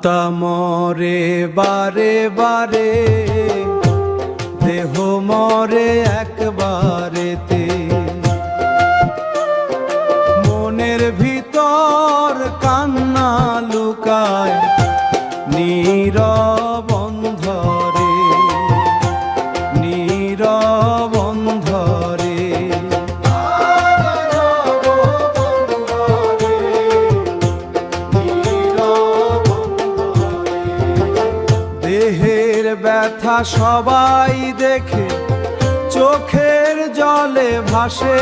আত্মা মরে বারে বারে, দেহ মরে একবারেতে। মনের ভিতর কান্না লুকায় নীরব অন্ধরে, নীরব অন্ধরে। দেহের ব্যথা সবাই দেখে চোখের জলে ভাসে,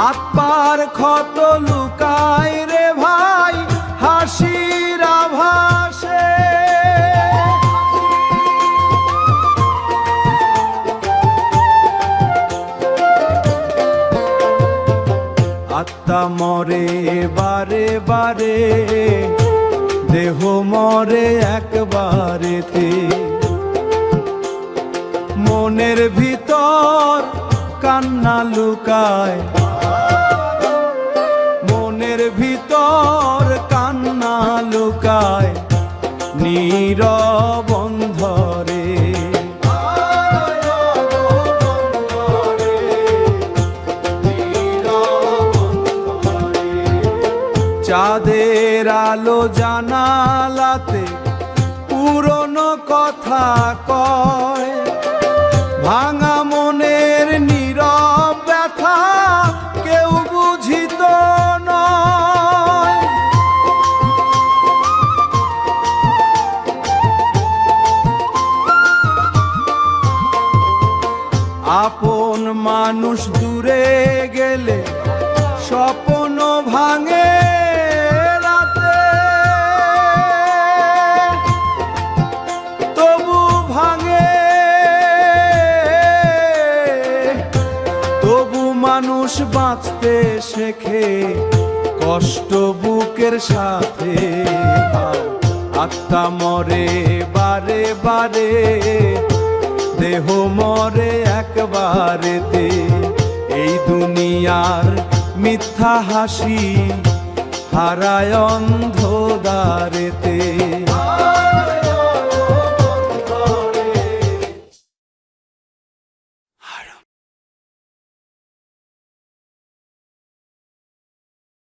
আত্মার ক্ষত লুকায় রে ভাই হাসির আভাসে। আত্মা মরে বারে বারে, দেহ মরে একবারেতে। মনের ভিতর কান্না লুকায়, মনের ভিতর কান্না লুকায় নীরব অন্ধরে। চাঁদের আলো জানালাতে পুরনো কথা কয়, ভাঙা মনের নীরব ব্যথা কেউ বুঝিত নয়। আপন মানুষ দূরে গেলে স্বপ্ন ভাঙে রাতে, তবু ভাঙে, তবু মানুষ বাঁচতে শেখে কষ্ট বুকের সাথে। আত্মা মরে বারে বারে, দেহ মরে একবারেতে। এই দুনিয়ার মিথ্যা হাসি হারায় অন্ধকারেতে।